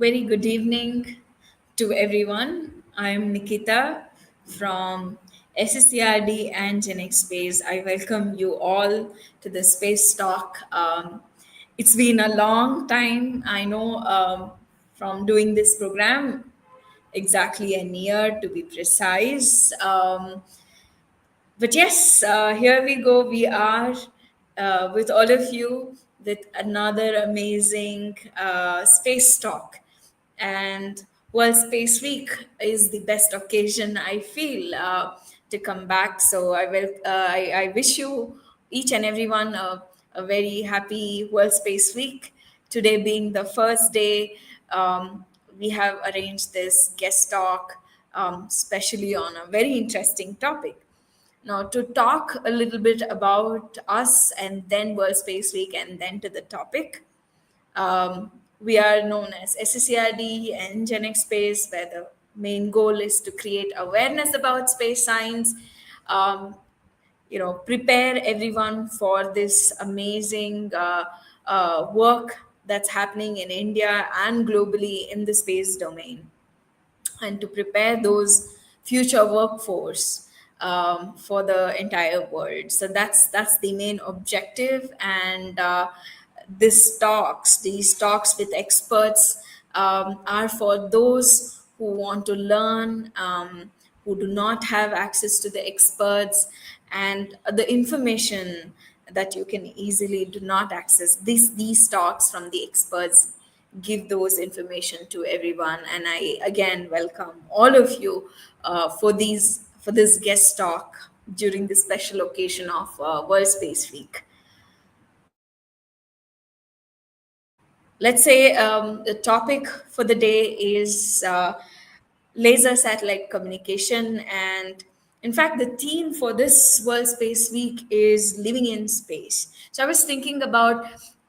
Very good evening to everyone. I'm Nikita from SSCRD and Genex Space. I welcome you all to the Space Talk. It's been a long time, I know, from doing this program, exactly a year to be precise. But yes, here we go. We are with all of you with another amazing space talk. And World Space Week is the best occasion I feel to come back. So I wish you each and everyone a very happy World Space Week. Today being the first day, we have arranged this guest talk, especially on a very interesting topic. Now, to talk a little bit about us and then World Space Week and then to the topic, we are known as SSCRD and Genex Space, where the main goal is to create awareness about space science, um, prepare everyone for this amazing work that's happening in India and globally in the space domain, and to prepare those future workforce for the entire world. So that's the main objective. And these talks with experts are for those who want to learn, who do not have access to the experts and the information that you can easily do not access. These talks from the experts give those information to everyone, and I again welcome all of you for this guest talk during the special occasion of World Space Week. Let's say the topic for the day is laser satellite communication. And in fact, the theme for this World Space Week is living in space. So I was thinking about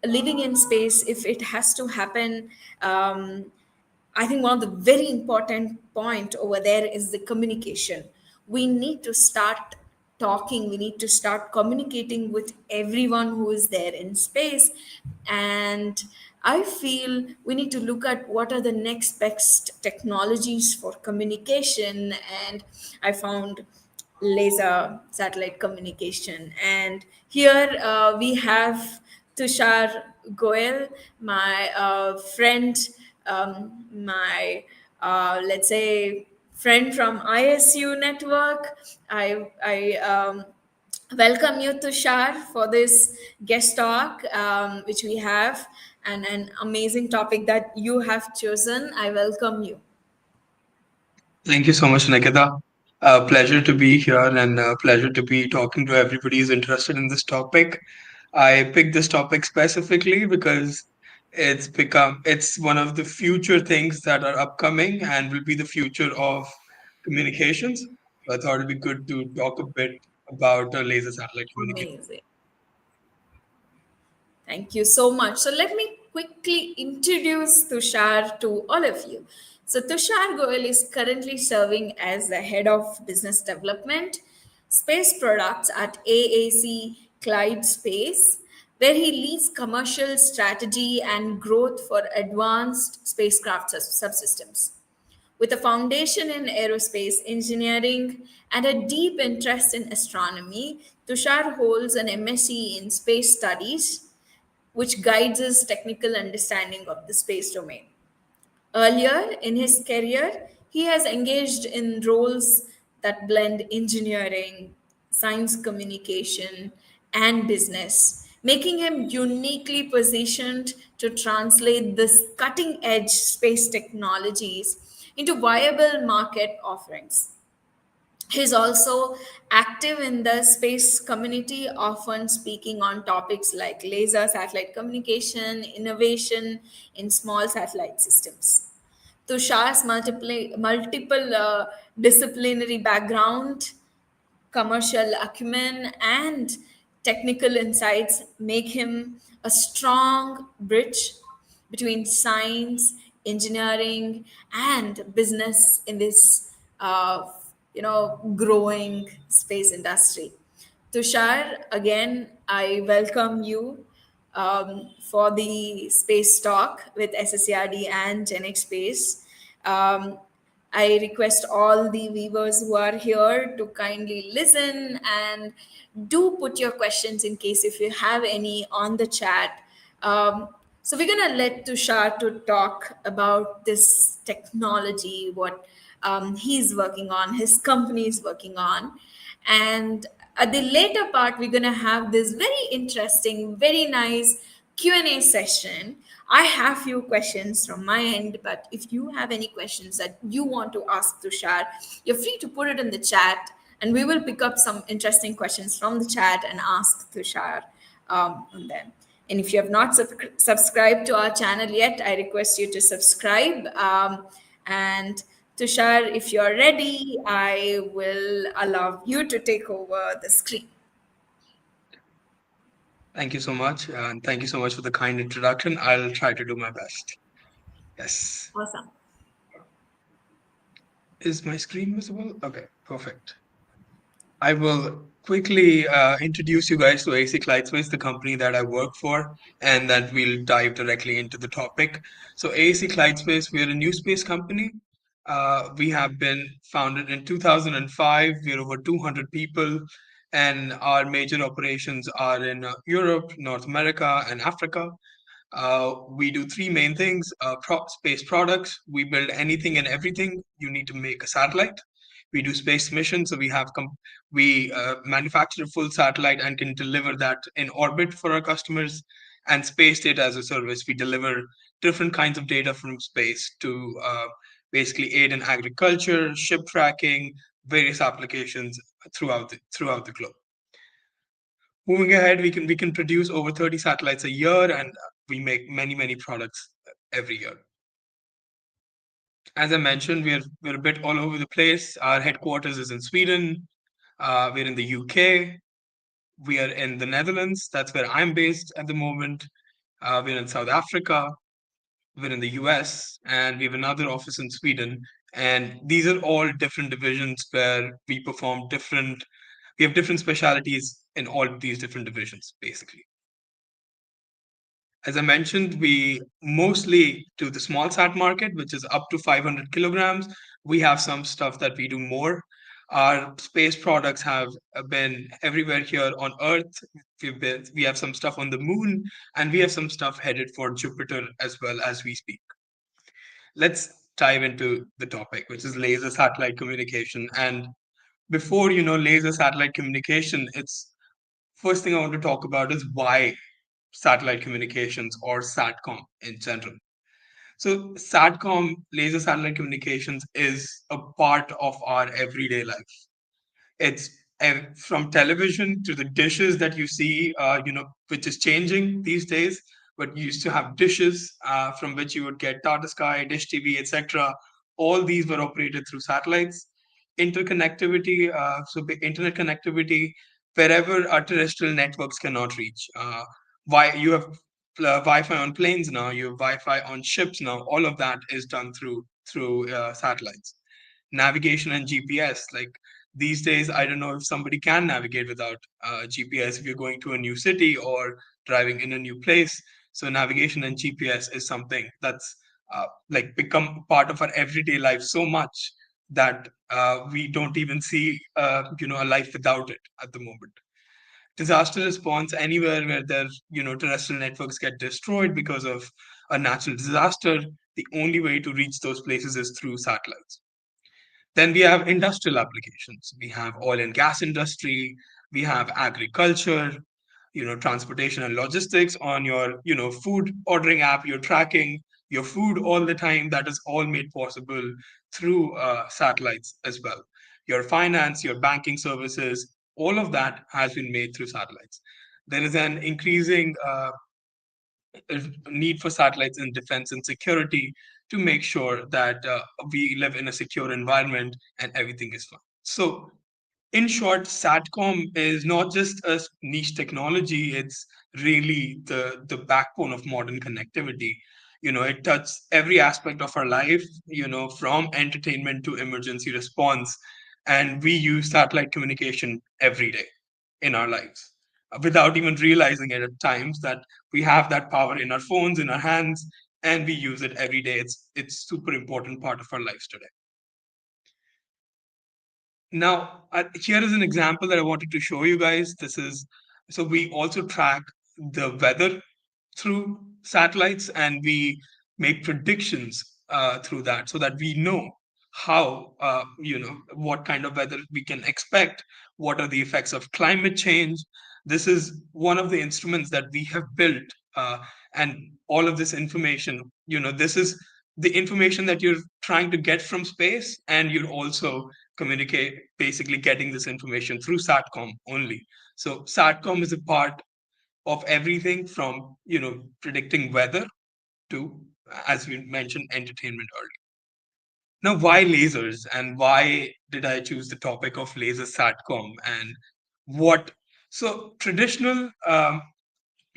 living in space, if it has to happen. I think one of the very important point over there is the communication. We need to start talking, we need to start communicating with everyone who is there in space. And I feel we need to look at what are the next best technologies for communication. And I found laser satellite communication. And here we have Tushar Goyal, my friend, my let's say friend from ISU network. I welcome you, Tushar, for this guest talk, which we have, and an amazing topic that you have chosen. I welcome you. Thank you so much, Nikita. Pleasure to be here and pleasure to be talking to everybody who's interested in this topic. I picked this topic specifically because it's one of the future things that are upcoming and will be the future of communications. So I thought it'd be good to talk a bit about laser satellite communication. Amazing. Thank you so much. So let me quickly introduce Tushar to all of you. So Tushar Goyal is currently serving as the head of business development, space products at AAC Clyde Space, where he leads commercial strategy and growth for advanced spacecraft subsystems. With a foundation in aerospace engineering and a deep interest in astronomy, Tushar holds an M.Sc in space studies, which guides his technical understanding of the space domain. Earlier in his career, he has engaged in roles that blend engineering, science communication, and business, making him uniquely positioned to translate this cutting edge space technologies into viable market offerings. He's also active in the space community, often speaking on topics like laser satellite communication, innovation in small satellite systems. Tushar's multiple disciplinary background, commercial acumen, and technical insights make him a strong bridge between science, engineering, and business in this growing space industry. Tushar, again, I welcome you for the space talk with SSCRD and Genex Space. Um, I request all the viewers who are here to kindly listen and do put your questions in case if you have any on the chat. Um, so we're gonna let Tushar to talk about this technology, what he's working on, his company is working on, and at the later part we're going to have this very interesting, very nice Q&A session. I have few questions from my end, but if you have any questions that you want to ask Tushar, you're free to put it in the chat, and we will pick up some interesting questions from the chat and ask Tushar on them. And if you have not subscribed to our channel yet, I request you to subscribe. And Tushar, if you're ready, I will allow you to take over the screen. Thank you so much. And thank you so much for the kind introduction. I'll try to do my best. Yes. Awesome. Is my screen visible? Okay, perfect. I will quickly introduce you guys to AAC Clyde Space, the company that I work for, and then we'll dive directly into the topic. So, AAC Clyde Space, we're a new space company. We have been founded in 2005. We're over 200 people, and our major operations are in Europe, North America, and Africa. We do three main things: space products. We build anything and everything you need to make a satellite. We do space missions, so we manufacture a full satellite and can deliver that in orbit for our customers. And space data as a service, we deliver different kinds of data from space to basically aid in agriculture, ship tracking, various applications throughout the globe. Moving ahead, we can produce over 30 satellites a year, and we make many products every year. As I mentioned, we're a bit all over the place. Our headquarters is in Sweden. We're in the UK. We are in the Netherlands. That's where I'm based at the moment. We're in South Africa. We're in the US, and we have another office in Sweden. And these are all different divisions where we have different specialities in all of these different divisions, basically. As I mentioned, we mostly do the small sat market, which is up to 500 kilograms. We have some stuff that we do more. Our space products have been everywhere here on Earth. We have some stuff on the moon, and we have some stuff headed for Jupiter as well as we speak. Let's dive into the topic, which is laser satellite communication. And before laser satellite communication, it's first thing I want to talk about is why satellite communications or SATCOM in general. So, SATCOM, laser satellite communications, is a part of our everyday life. It's from television to the dishes that you see, which is changing these days. But you used to have dishes from which you would get Tata Sky, Dish TV, etc. All these were operated through satellites. Interconnectivity, internet connectivity wherever our terrestrial networks cannot reach. Why you have Wi-Fi on planes now, you have Wi-Fi on ships now. All of that is done through satellites. Navigation and GPS, like these days, I don't know if somebody can navigate without GPS if you're going to a new city or driving in a new place. So navigation and GPS is something that's like become part of our everyday life so much that we don't even see a life without it at the moment. Disaster response, anywhere where their terrestrial networks get destroyed because of a natural disaster, the only way to reach those places is through satellites. Then we have industrial applications. We have oil and gas industry. We have agriculture, transportation and logistics. On your, food ordering app, you're tracking your food all the time. That is all made possible through satellites as well. Your finance, your banking services, all of that has been made through satellites. There is an increasing need for satellites in defense and security to make sure that we live in a secure environment and everything is fine. So, in short, SATCOM is not just a niche technology, it's really the backbone of modern connectivity. It touches every aspect of our life, from entertainment to emergency response. And we use satellite communication every day in our lives. without even realizing it at times that we have that power in our phones, in our hands, and we use it every day. It's super important part of our lives today. Now, here is an example that I wanted to show you guys. This is so we also track the weather through satellites, and we make predictions through that, so that we know how what kind of weather we can expect, what are the effects of climate change. This is one of the instruments that we have built, uh, and all of this information, this is the information that you're trying to get from space, and you're also communicate basically getting this information through satcom only. So satcom is a part of everything from predicting weather to, as we mentioned, entertainment earlier. Now, why lasers, and why did I choose the topic of laser satcom, and what? So traditional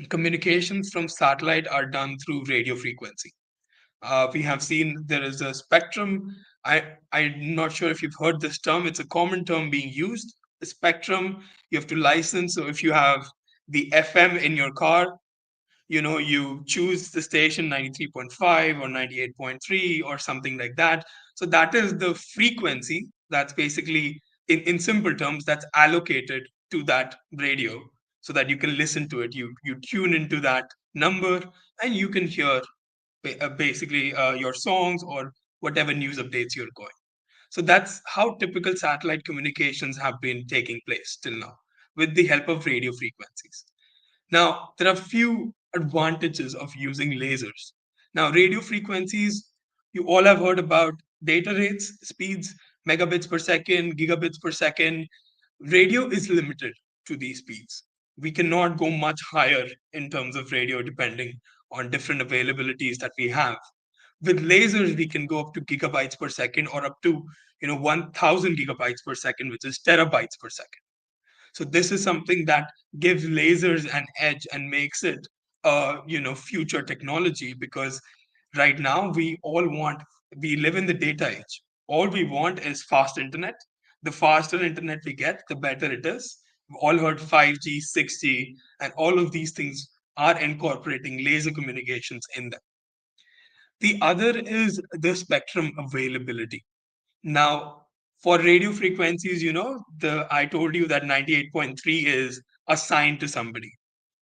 communications from satellite are done through radio frequency. We have seen there is a spectrum. I'm not sure if you've heard this term. It's a common term being used. The spectrum you have to license. So if you have the FM in your car, you choose the station 93.5 or 98.3 or something like that. So that is the frequency that's basically, in simple terms, that's allocated to that radio so that you can listen to it. You tune into that number, and you can hear basically your songs or whatever news updates you're going. So that's how typical satellite communications have been taking place till now, with the help of radio frequencies. Now, there are few advantages of using lasers. Now, radio frequencies, you all have heard about data rates, speeds, megabits per second, gigabits per second. Radio is limited to these speeds. We cannot go much higher in terms of radio depending on different availabilities that we have. With lasers, we can go up to gigabytes per second, or up to 1000 gigabytes per second, which is terabytes per second. So this is something that gives lasers an edge and makes it future technology, because right now we live in the data age. All we want is fast internet. The faster internet we get, the better it is. We've all heard 5G, 6G, and all of these things are incorporating laser communications in them. The other is the spectrum availability. Now, for radio frequencies, the I told you that 98.3 is assigned to somebody.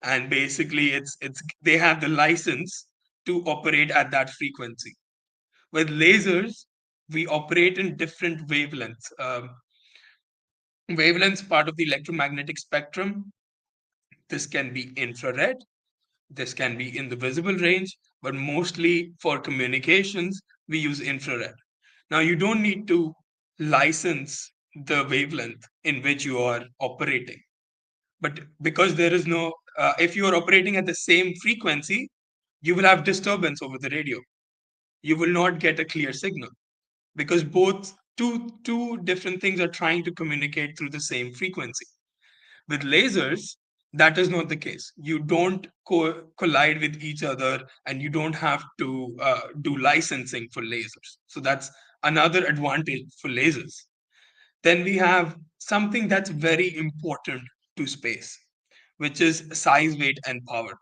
And basically it's they have the license to operate at that frequency. With lasers, we operate in different wavelengths. Wavelengths part of the electromagnetic spectrum. This can be infrared, this can be in the visible range, but mostly for communications, we use infrared. Now, you don't need to license the wavelength in which you are operating. But because there is no, if you are operating at the same frequency, you will have disturbance over the radio. You will not get a clear signal, because both two different things are trying to communicate through the same frequency. With lasers, that is not the case. You don't collide with each other, and you don't have to do licensing for lasers. So that's another advantage for lasers. Then we have something that's very important to space, which is size, weight, and power.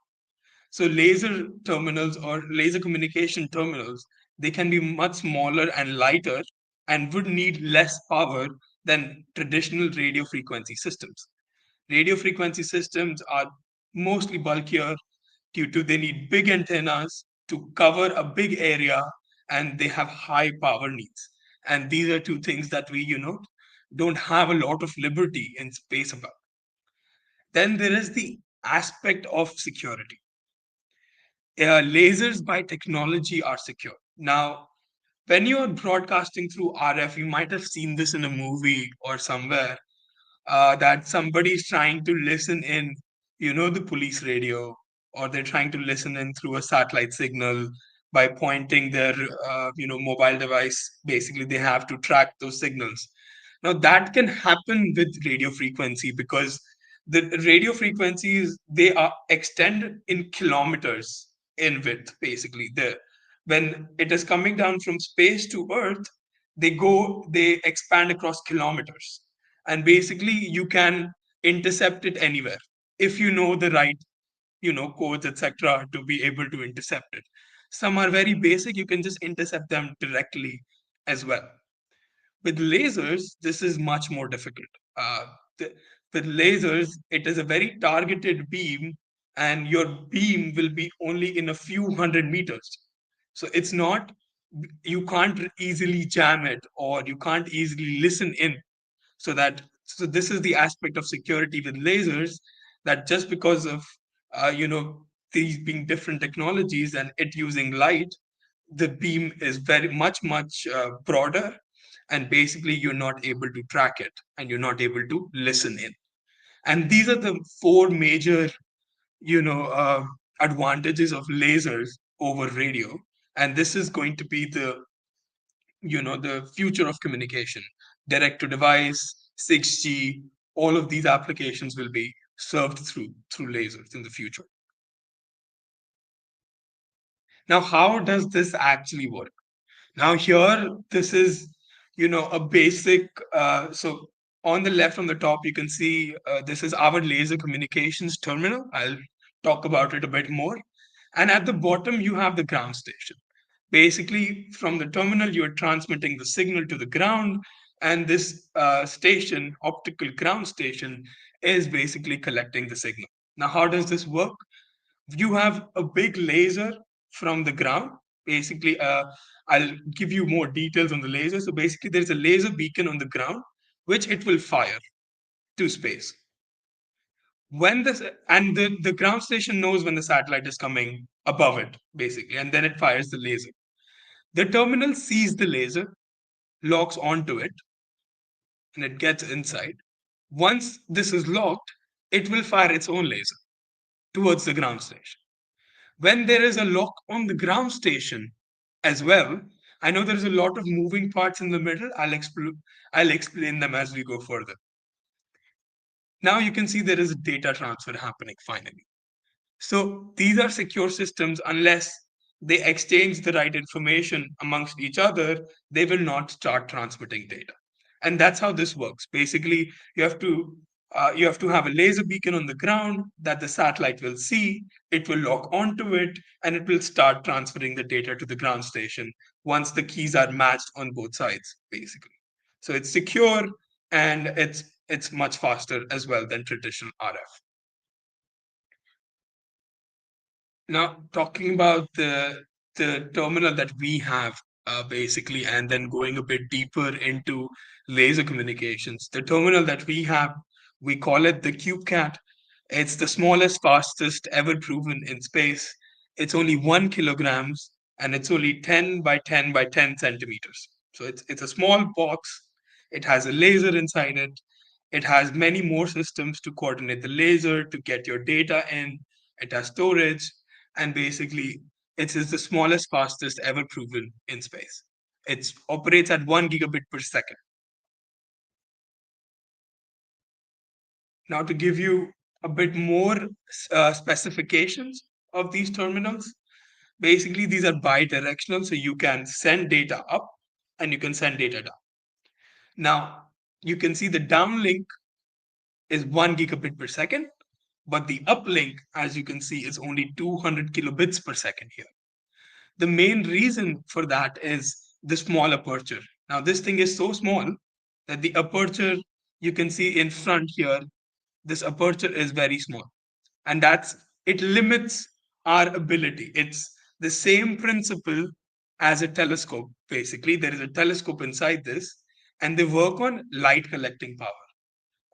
So laser terminals, or laser communication terminals, they can be much smaller and lighter, and would need less power than traditional radio frequency systems. Radio frequency systems are mostly bulkier due to they need big antennas to cover a big area, and they have high power needs. And these are two things that we, don't have a lot of liberty in space about. Then there is the aspect of security. Lasers by technology are secure. Now, when you're broadcasting through RF, you might have seen this in a movie or somewhere, that somebody's trying to listen in, the police radio, or they're trying to listen in through a satellite signal by pointing their, mobile device. Basically, they have to track those signals. Now, that can happen with radio frequency, because the radio frequencies, they are extend in kilometers in width. Basically, when it is coming down from space to Earth, they expand across kilometers, and basically you can intercept it anywhere. if you know the right, codes, etc., to be able to intercept it. Some are very basic, you can just intercept them directly as well. With lasers, this is much more difficult. Uh, th- with lasers, it is a very targeted beam, and your beam will be only in a few hundred meters. So it's not, you can't easily jam it, or you can't easily listen in. So this is the aspect of security with lasers, that just because of these being different technologies and it using light, the beam is very much broader, and basically you're not able to track it and you're not able to listen in. And these are the four major you know uh, advantages of lasers over radio. And this is going to be the future of communication. Direct to device, 6G, all of these applications will be served through lasers in the future. Now, how does this actually work? Now here, this is, a basic, so on the left on the top, you can see this is our laser communications terminal. I'll talk about it a bit more. And at the bottom, you have the ground station. Basically, from the terminal, you're transmitting the signal to the ground, and this station, optical ground station, is basically collecting the signal. Now, how does this work? You have a big laser from the ground. Basically, I'll give you more details on the laser. So basically, there's a laser beacon on the ground, which it will fire to space. When this and the ground station knows when the satellite is coming above it, basically, and then it fires the laser. The terminal sees the laser, locks onto it, and it gets inside. Once this is locked, it will fire its own laser towards the ground station. When there is a lock on the ground station as well, I know there is a lot of moving parts in the middle. I'll explain them as we go further. Now you can see there is a data transfer happening finally. So these are secure systems. Unless they exchange the right information amongst each other, they will not start transmitting data. And that's how this works. Basically, you have to have a laser beacon on the ground that the satellite will see. It will lock onto it, and it will start transferring the data to the ground station once the keys are matched on both sides, basically. So it's secure, and it's much faster as well than traditional RF. Now, talking about the terminal that we have, basically, and then going a bit deeper into laser communications. The terminal that we have, we call it the CubeCat. It's the smallest, fastest ever proven in space. It's only 1 kilograms, and it's only 10 by 10 by 10 centimeters. So it's a small box. It has a laser inside it. It has many more systems to coordinate the laser to get your data in. It has storage, and basically it is the smallest, fastest ever proven in space. It operates at 1 gigabit per second. Now, to give you a bit more specifications of these terminals, basically these are bi-directional, so you can send data up and you can send data down. Now, you can see the downlink is 1 gigabit per second, but the uplink, as you can see, is only 200 kilobits per second here. The main reason for that is the small aperture. Now, this thing is so small that the aperture you can see in front here, this aperture is very small. And it limits our ability. It's the same principle as a telescope, basically. There is a telescope inside this, and they work on light collecting power.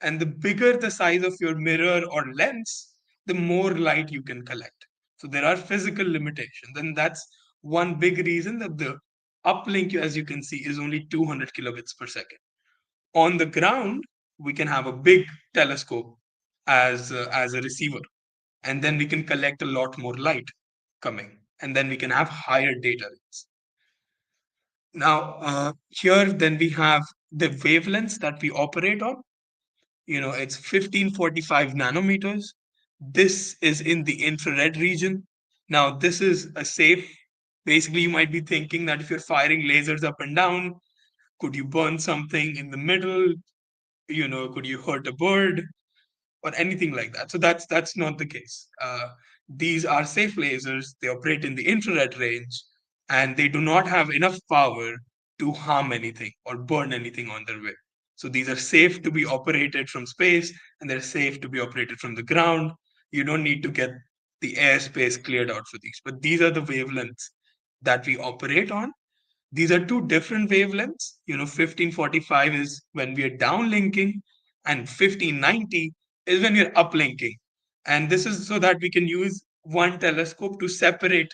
And the bigger the size of your mirror or lens, the more light you can collect. So there are physical limitations. And that's one big reason that the uplink, as you can see, is only 200 kilobits per second. On the ground, we can have a big telescope as a receiver. And then we can collect a lot more light coming. And then we can have higher data rates. Now, here then we have the wavelengths that we operate on. It's 1545 nanometers. This is in the infrared region. Now, this is a safe. Basically, you might be thinking that if you're firing lasers up and down, could you burn something in the middle? Could you hurt a bird? or anything like that. So that's not the case. These are safe lasers. They operate in the infrared range, and they do not have enough power to harm anything or burn anything on their way. So these are safe to be operated from space, and they're safe to be operated from the ground. You don't need to get the airspace cleared out for these. But these are the wavelengths that we operate on. These are two different wavelengths. 1545 is when we are downlinking, and 1590 is when we are uplinking. And this is so that we can use one telescope to separate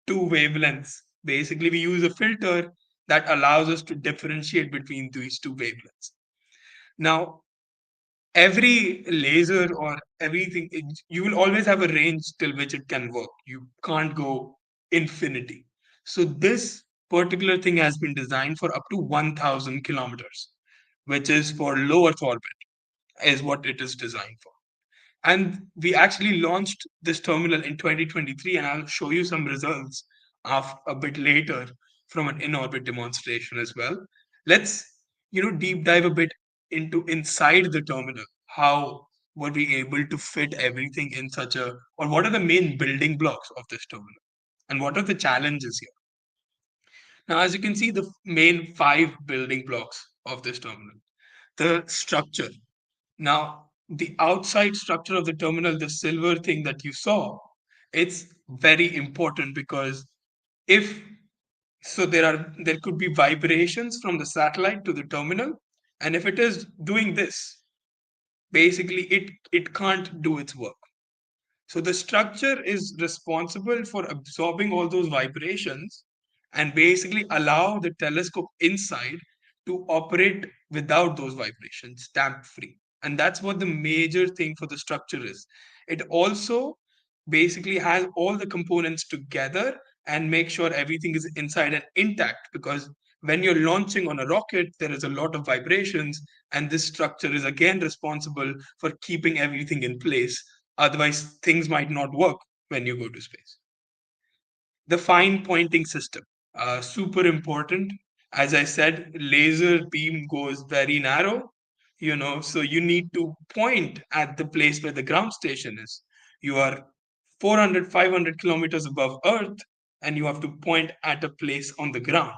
two wavelengths. Basically, we use a filter that allows us to differentiate between these two wavelengths. Now, every laser or everything, you will always have a range till which it can work. You can't go infinity. So this particular thing has been designed for up to 1000 kilometers, which is for low earth orbit, is what it is designed for. And we actually launched this terminal in 2023, and I'll show you some results of a bit later from an in-orbit demonstration as well. Let's deep dive a bit into inside the terminal. How were we able to fit everything in such a, or what are the main building blocks of this terminal, and what are the challenges here? Now, as you can see, the main five building blocks of this terminal: the structure. Now, the outside structure of the terminal, the silver thing that you saw, it's very important because if so, there could be vibrations from the satellite to the terminal, and if it is doing this, basically it can't do its work. So the structure is responsible for absorbing all those vibrations and basically allow the telescope inside to operate without those vibrations, damp free. And that's what the major thing for the structure is. It also basically has all the components together and make sure everything is inside and intact, because when you're launching on a rocket, there is a lot of vibrations, and this structure is again responsible for keeping everything in place. Otherwise, things might not work when you go to space. The fine pointing system, super important. As I said, laser beam goes very narrow, so you need to point at the place where the ground station is. You are 400, 500 kilometers above Earth, and you have to point at a place on the ground.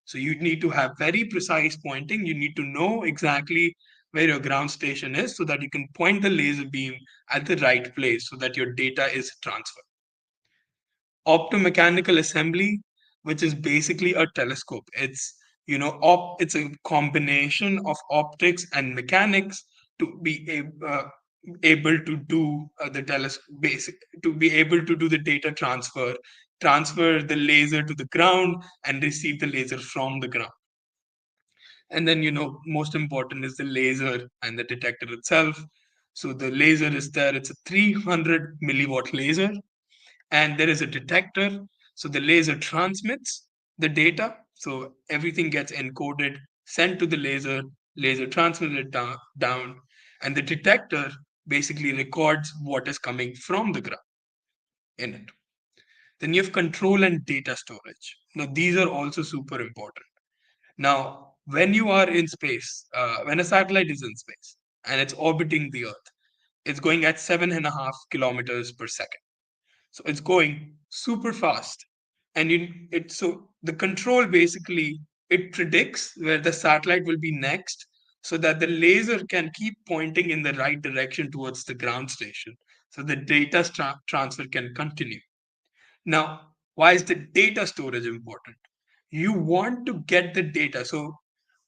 So you need to have very precise pointing. You need to know exactly where your ground station is so that you can point the laser beam at the right place so that your data is transferred. Optomechanical assembly, which is basically a telescope. It's a combination of optics and mechanics to be able to do the telescope basic to be able to do the data transfer the laser to the ground and receive the laser from the ground. And then, most important is the laser and the detector itself. So the laser is there. It's a 300 milliwatt laser, and there is a detector. So the laser transmits the data. So everything gets encoded, sent to the laser transmitted down, and the detector basically records what is coming from the ground in it. Then you have control and data storage. Now, these are also super important. Now, when you are in space, when a satellite is in space and it's orbiting the Earth, it's going at 7.5 kilometers per second. So it's going super fast. And so the control basically, it predicts where the satellite will be next so that the laser can keep pointing in the right direction towards the ground station. So the data transfer can continue. Now, why is the data storage important? You want to get the data. So,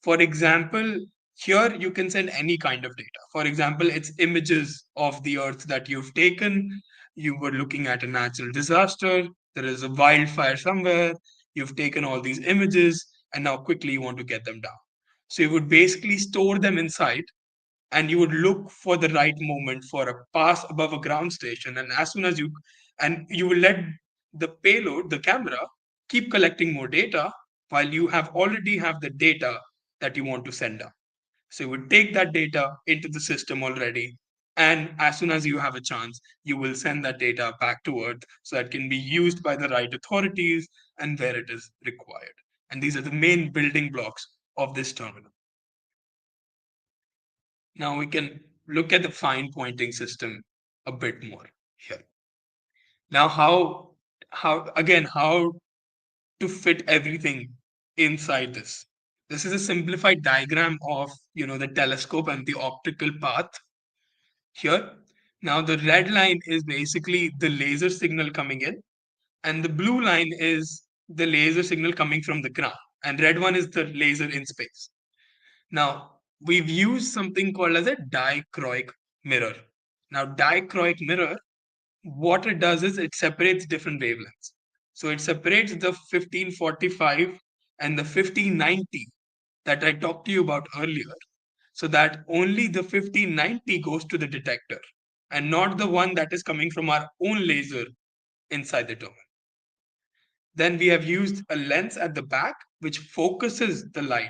for example, here you can send any kind of data. For example, it's images of the earth that you've taken. You were looking at a natural disaster, there is a wildfire somewhere, you've taken all these images, and now quickly you want to get them down. So, you would basically store them inside, and you would look for the right moment for a pass above a ground station, and as soon as you will let the payload, the camera, keep collecting more data while you have already have the data that you want to send out. So you would take that data into the system already, and as soon as you have a chance, you will send that data back to Earth so that it can be used by the right authorities and where it is required. And these are the main building blocks of this terminal. Now we can look at the fine pointing system a bit more here. Now, how to fit everything inside this? This is a simplified diagram of the telescope and the optical path here. Now, the red line is basically the laser signal coming in, and the blue line is the laser signal coming from the ground, and red one is the laser in space. Now, we've used something called as a dichroic mirror. Now, dichroic mirror, what it does is it separates different wavelengths. So it separates the 1545 and the 1590 that I talked to you about earlier, so that only the 1590 goes to the detector and not the one that is coming from our own laser inside the terminal. Then we have used a lens at the back which focuses the light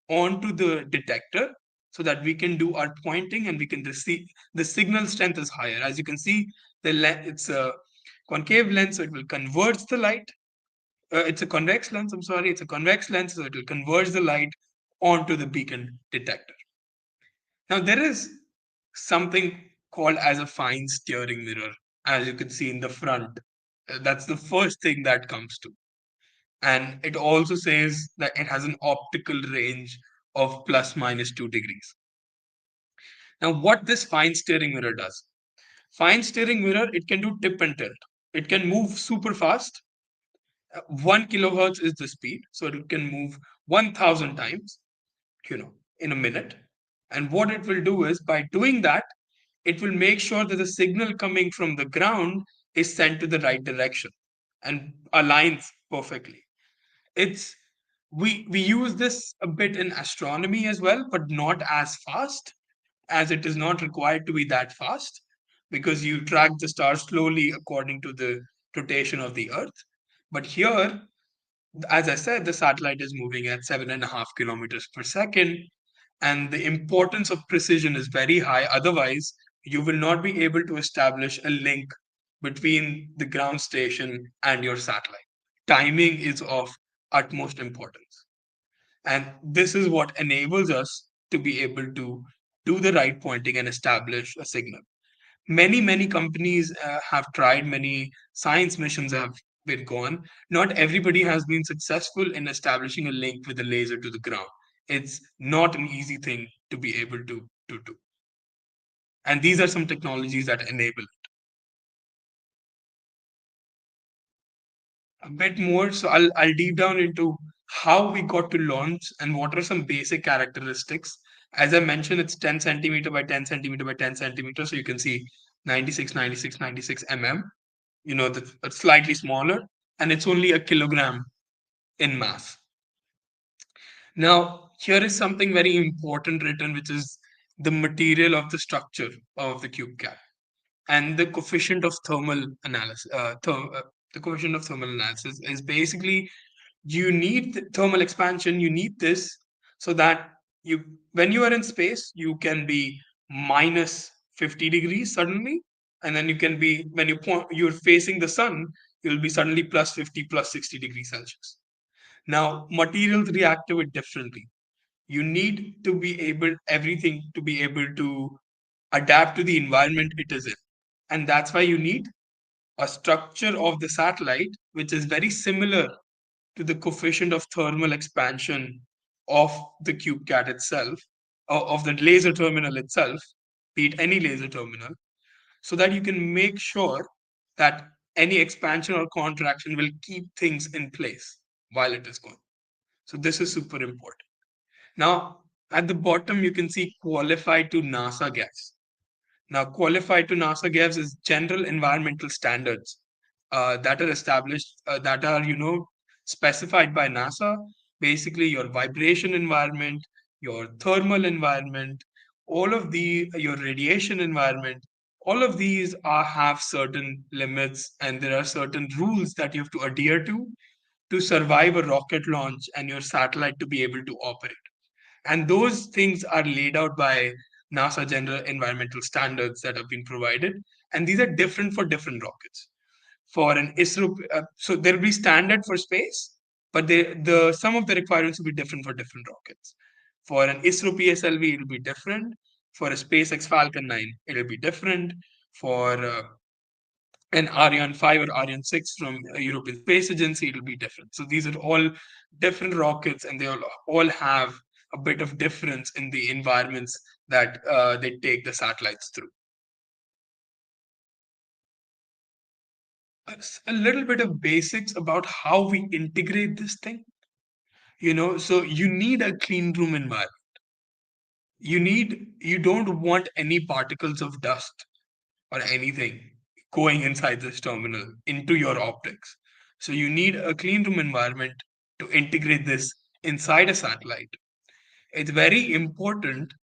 onto the detector so that we can do our pointing and we can receive the signal strength is higher. As you can see, it's a concave lens, so it will converge the light. It's a convex lens, I'm sorry, it's a convex lens, so it will converge the light onto the beacon detector. Now, there is something called as a fine steering mirror, as you can see in the front. That's the first thing that comes to. And it also says that it has an optical range of plus minus 2 degrees. Now, what this fine steering mirror does? Fine steering mirror, it can do tip and tilt. It can move super fast. 1 kilohertz is the speed, so it can move 1,000 times, in a minute. And what it will do is, by doing that, it will make sure that the signal coming from the ground is sent to the right direction and aligns perfectly. It's we use this a bit in astronomy as well, but not as fast, as it is not required to be that fast, because you track the stars slowly according to the rotation of the earth. But here, as I said, the satellite is moving at 7.5 kilometers per second, and the importance of precision is very high. Otherwise, you will not be able to establish a link between the ground station and your satellite. Timing is of utmost importance. And this is what enables us to be able to do the right pointing and establish a signal. Many companies have tried, many science missions have been gone. Not everybody has been successful in establishing a link with a laser to the ground. It's not an easy thing to be able to do. And these are some technologies that enable a bit more. So I'll deep down into how we got to launch and what are some basic characteristics. As I mentioned, it's 10 centimeter by 10 centimeter by 10 centimeter. So you can see 96 mm. That's slightly smaller, and it's only a kilogram in mass. Now, here is something very important written, which is the material of the structure of the cube cap and the coefficient of thermal analysis. The coefficient of thermal analysis is basically, you need thermal expansion. You need this so that when you are in space, you can be minus 50 degrees suddenly, and then you can be, when you're facing the sun, you'll be suddenly plus 50, plus 60 degrees Celsius. Now, materials react to it differently. You need to be able, everything to be able to adapt to the environment it is in. And that's why you need a structure of the satellite which is very similar to the coefficient of thermal expansion of the CubeCat itself, of the laser terminal itself, be it any laser terminal, so that you can make sure that any expansion or contraction will keep things in place while it is going. So this is super important. Now, at the bottom, you can see qualified to NASA gas. Now, qualified to NASA gas is general environmental standards that are established, that are, specified by NASA. Basically, your vibration environment, your thermal environment, all of your radiation environment, all of these have certain limits, and there are certain rules that you have to adhere to survive a rocket launch and your satellite to be able to operate. And those things are laid out by NASA general environmental standards that have been provided. And these are different for different rockets. For an ISRO, so there will be standard for space, but some of the requirements will be different for different rockets. For an ISRO PSLV, it will be different. For a SpaceX Falcon 9, it'll be different. For an Ariane 5 or Ariane 6 from a European Space Agency, it'll be different. So these are all different rockets, and they all have a bit of difference in the environments that they take the satellites through. A little bit of basics about how we integrate this thing. So you need a clean room environment. You don't want any particles of dust or anything going inside this terminal into your optics. So you need a clean room environment to integrate this inside a satellite. It's very important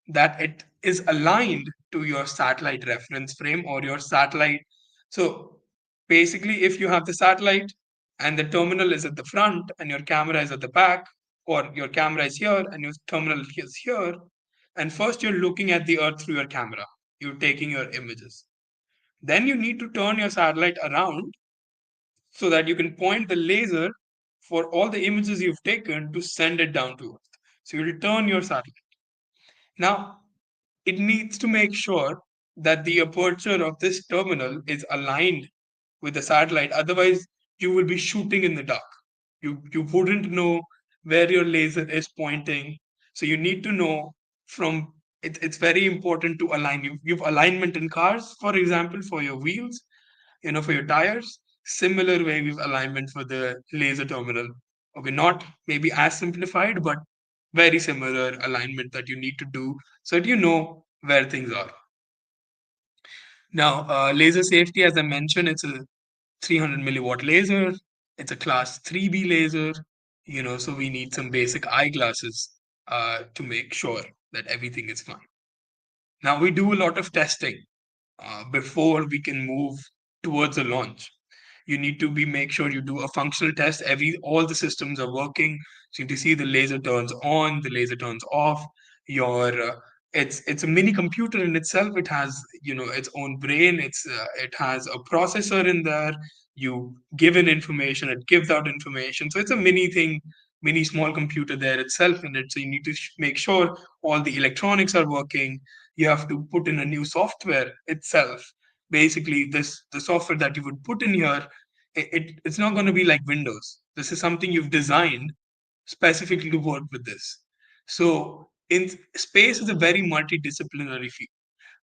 that it is aligned to your satellite reference frame or your satellite. So basically, if you have the satellite and the terminal is at the front and your camera is at the back, or your camera is here and your terminal is here, and first you're looking at the earth through your camera, you're taking your images. Then you need to turn your satellite around so that you can point the laser for all the images you've taken to send it down to earth. So you turn your satellite. Now, it needs to make sure that the aperture of this terminal is aligned with the satellite. Otherwise, you will be shooting in the dark. You wouldn't know where your laser is pointing. So you need to know from it's very important to align. You've alignment in cars, for example, for your wheels, for your tires. Similar way we've alignment for the laser terminal. Okay, not maybe as simplified, but very similar alignment that you need to do so that you know where things are. Now, laser safety, as I mentioned, it's a 300 milliwatt laser. It's a class 3B laser, so we need some basic eyeglasses to make sure that everything is fine. Now, we do a lot of testing before we can move towards a launch. You need to make sure you do a functional test. All the systems are working. So you see the laser turns on, the laser turns off. Your it's a mini computer in itself. It has its own brain. It has a processor in there. You give in information, it gives out information. So it's a mini thing, mini small computer there itself in it. So you need to make sure all the electronics are working. You have to put in a new software itself. Basically, the software that you would put in here, it's not going to be like Windows. This is something you've designed specifically to work with this. So in space is a very multidisciplinary field.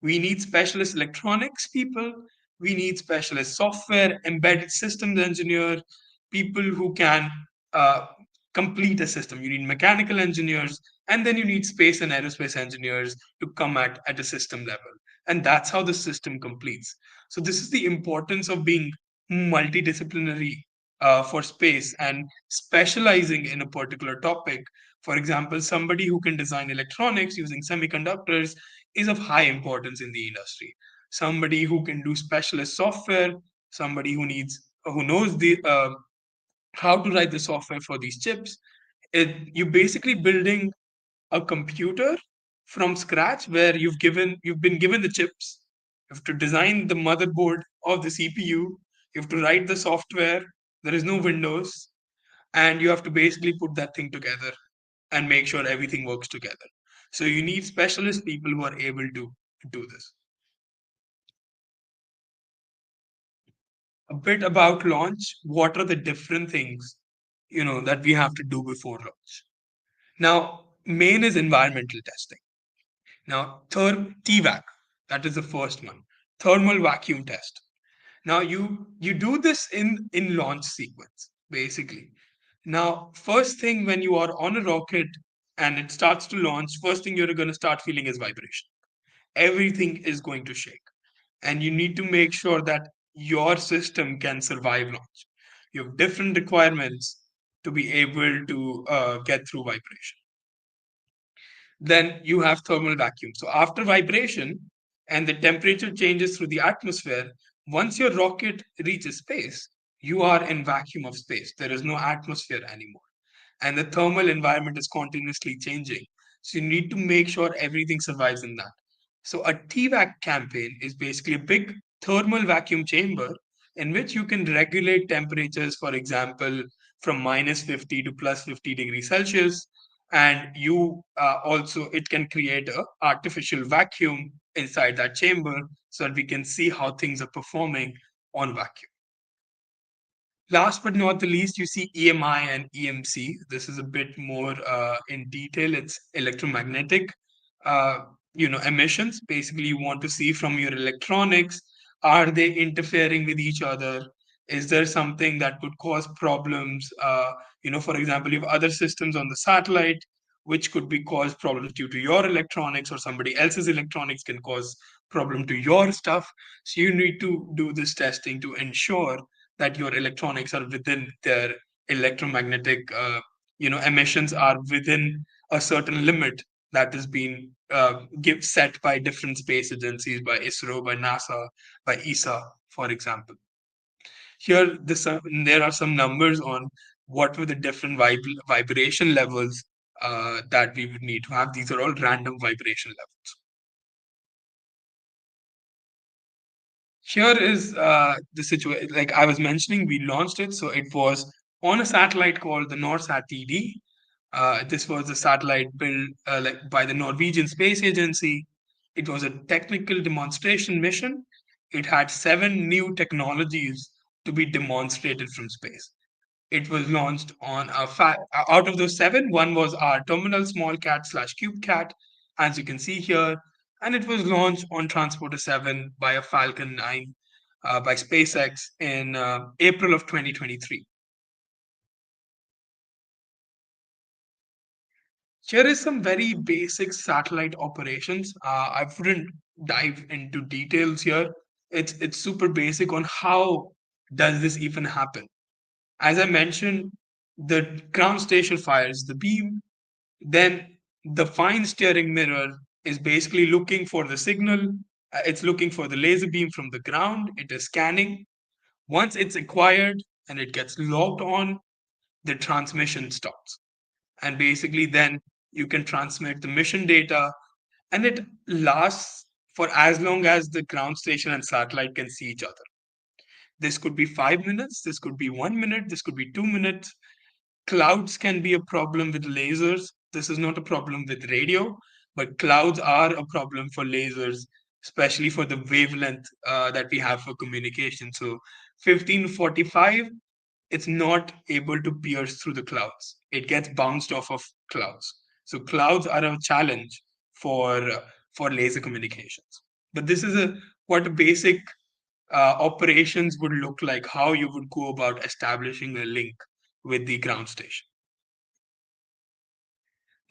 We need specialist electronics people. We need specialist software, embedded systems engineer, people who can uh, complete a system. You need mechanical engineers, and then you need space and aerospace engineers to come at a system level. And that's how the system completes. So this is the importance of being multidisciplinary for space and specializing in a particular topic. For example, somebody who can design electronics using semiconductors is of high importance in the industry. Somebody who can do specialist software, somebody who knows the how to write the software for these chips. You're basically building a computer from scratch where you've been given the chips. You have to design the motherboard of the CPU. You have to write the software. There is no Windows, and you have to basically put that thing together and make sure everything works together. So you need specialist people who are able to do this. A bit about launch. What are the different things that we have to do before launch? Now, main is environmental testing. Now, third TVAC, that is the first one, thermal vacuum test. Now, you do this in launch sequence basically. Now, first thing when you are on a rocket and it starts to launch, first thing you're going to start feeling is vibration. Everything is going to shake, and you need to make sure that your system can survive launch. You have different requirements to be able to get through vibration. Then you have thermal vacuum. So after vibration and the temperature changes through the atmosphere, once your rocket reaches space, you are in vacuum of space. There is no atmosphere anymore. And the thermal environment is continuously changing. So you need to make sure everything survives in that. So a TVAC campaign is basically a big thermal vacuum chamber in which you can regulate temperatures, for example, from -50 to +50 degrees Celsius. and you also it can create a artificial vacuum inside that chamber so that we can see how things are performing on vacuum. Last but not the least, you see EMI and EMC. This is a bit more in detail. It's electromagnetic, uh, emissions. Basically, you want to see from your electronics, are they interfering with each other? Is there something that could cause problems? For example, you have other systems on the satellite, which could be cause problems due to your electronics, or somebody else's electronics can cause problem to your stuff. So you need to do this testing to ensure that your electronics are within their electromagnetic emissions are within a certain limit that has been set by different space agencies, by ISRO, by NASA, by ESA, for example. Here there are some numbers on what were the different vibration levels that we would need to have. These are all random vibration levels. Here is the situation. Like I was mentioning, we launched it. So it was on a satellite called the NorSat TD. This was a satellite built by the Norwegian Space Agency. It was a technical demonstration mission. It had 7 new technologies to be demonstrated from space. It was launched on out of those 7, one was our terminal small cat slash cube cat, as you can see here, and it was launched on Transporter 7 by a Falcon 9 by SpaceX in April of 2023. Here is some very basic satellite operations. I wouldn't dive into details here. It's super basic on how does this even happen. As I mentioned, the ground station fires the beam. Then the fine steering mirror is basically looking for the signal. It's looking for the laser beam from the ground. It is scanning. Once it's acquired and it gets logged on, the transmission stops. And basically, then you can transmit the mission data, and it lasts for as long as the ground station and satellite can see each other. This could be 5 minutes, this could be 1 minute, this could be 2 minutes. Clouds can be a problem with lasers. This is not a problem with radio, but clouds are a problem for lasers, especially for the wavelength that we have for communication. So 1545, it's not able to pierce through the clouds. It gets bounced off of clouds. So clouds are a challenge for for laser communications. But this is a what a basic operations would look like, how you would go about establishing a link with the ground station.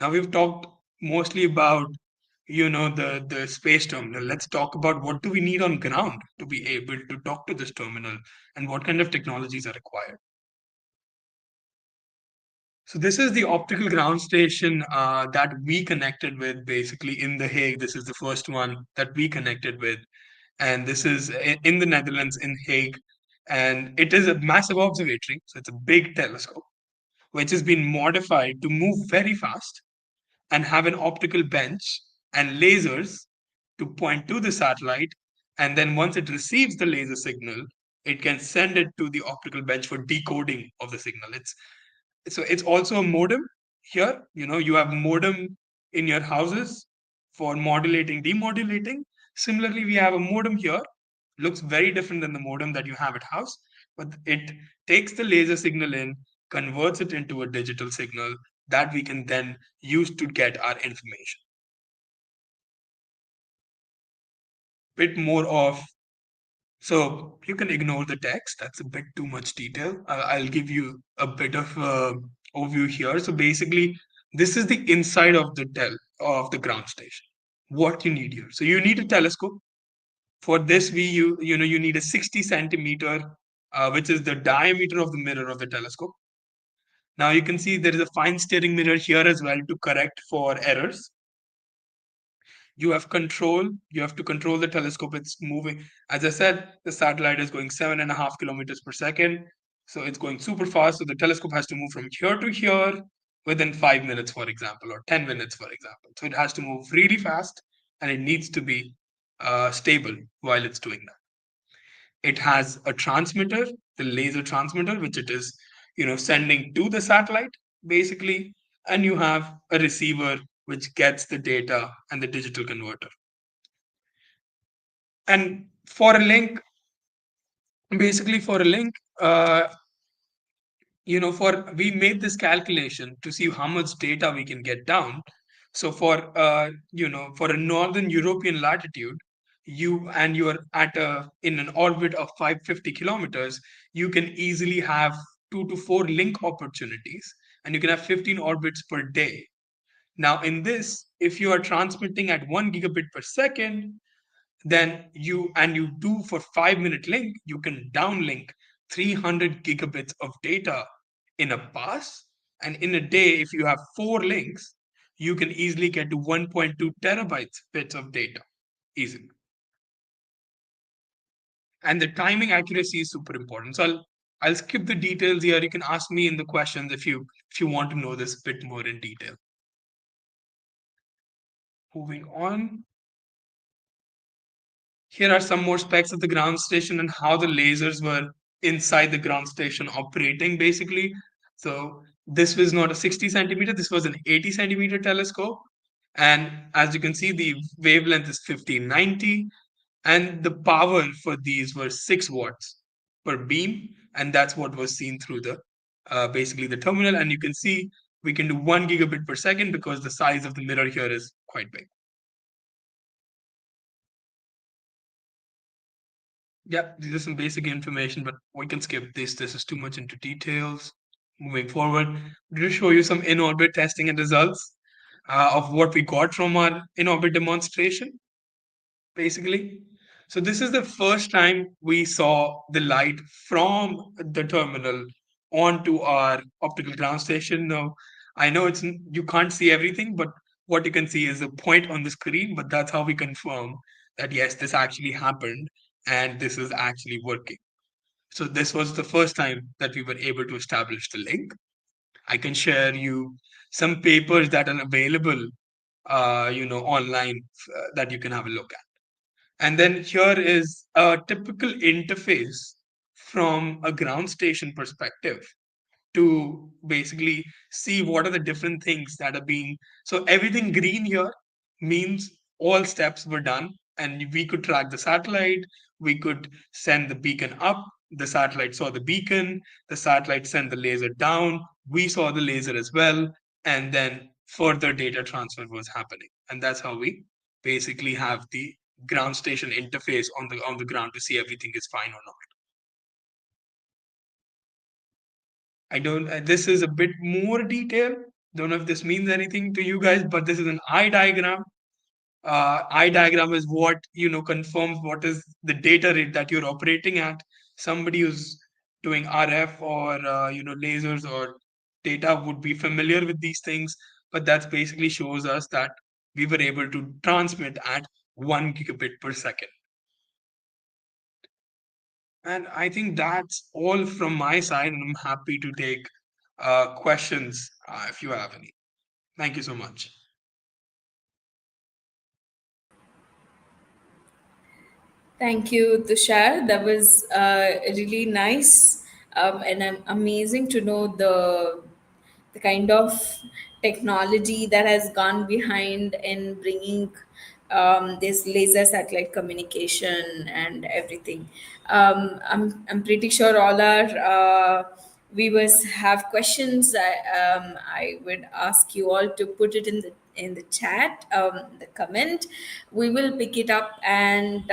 Now we've talked mostly about the space terminal. Let's talk about what do we need on ground to be able to talk to this terminal and what kind of technologies are required. So this is the optical ground station that we connected with basically in The Hague. This is the first one that we connected with. And this is in the Netherlands, in Hague. And it is a massive observatory. So it's a big telescope, which has been modified to move very fast and have an optical bench and lasers to point to the satellite. And then once it receives the laser signal, it can send it to the optical bench for decoding of the signal. It's also a modem here. You have modem in your houses for modulating, demodulating. Similarly, we have a modem here. Looks very different than the modem that you have at house, but it takes the laser signal in, converts it into a digital signal that we can then use to get our information. Bit more of So you can ignore the text. That's a bit too much detail. I'll give you a bit of overview here. So basically, this is the inside of the ground station. What you need here. So you need a telescope. For this, you need a 60 centimeter, which is the diameter of the mirror of the telescope. Now you can see there is a fine steering mirror here as well to correct for errors. You have to control the telescope. It's moving. As I said, the satellite is going 7.5 kilometers per second. So it's going super fast. So the telescope has to move from here to here within 5 minutes, for example, or 10 minutes, for example. So it has to move really fast, and it needs to be stable while it's doing that. It has a transmitter, the laser transmitter, which it is sending to the satellite basically. and you have a receiver which gets the data and the digital converter. And for a link, basically for a link, for we made this calculation to see how much data we can get down. So for a northern European latitude, you're at a in an orbit of 550 kilometers, you can easily have 2 to 4 link opportunities, and you can have 15 orbits per day. Now in this, if you are transmitting at 1 gigabit per second, then you do for 5-minute link, you can downlink 300 gigabits of data in a pass. And in a day, if you have 4 links, you can easily get to 1.2 terabytes bits of data easily. And the timing accuracy is super important. So I'll skip the details here. You can ask me in the questions if you want to know this a bit more in detail. Moving on. Here are some more specs of the ground station and how the lasers were inside the ground station operating basically. So this was not a 60 centimeter, this was an 80 centimeter telescope. And as you can see, the wavelength is 1590, and the power for these were 6 watts per beam. And that's what was seen through the basically the terminal. And you can see we can do 1 gigabit per second because the size of the mirror here is quite big. Yeah, these are some basic information, but we can skip this. This is too much into details. Moving forward, to show you some in-orbit testing and results of what we got from our in-orbit demonstration, basically. So this is the first time we saw the light from the terminal onto our optical ground station. Now, I know you can't see everything, but what you can see is a point on the screen, but that's how we confirm that yes, this actually happened and this is actually working. So this was the first time that we were able to establish the link. I can share you some papers that are available, online that you can have a look at. And then here is a typical interface from a ground station perspective to basically see what are the different things that are being. So everything green here means all steps were done, and we could track the satellite. We could send the beacon up. The satellite saw the beacon. The satellite sent the laser down. We saw the laser as well, and then further data transfer was happening. And that's how we basically have the ground station interface on the ground to see everything is fine or not. I don't, this is a bit more detail. Don't know if this means anything to you guys, but this is an eye diagram. Eye diagram is what, confirms what is the data rate that you're operating at. Somebody who's doing RF or, lasers or data would be familiar with these things, but that basically shows us that we were able to transmit at 1 gigabit per second. And I think that's all from my side, and I'm happy to take questions if you have any. Thank you so much. Thank you, Tushar. That was really nice, and amazing to know the kind of technology that has gone behind in bringing this laser satellite communication and everything. I'm pretty sure all our viewers have questions. I would ask you all to put it in the chat, the comment. We will pick it up. And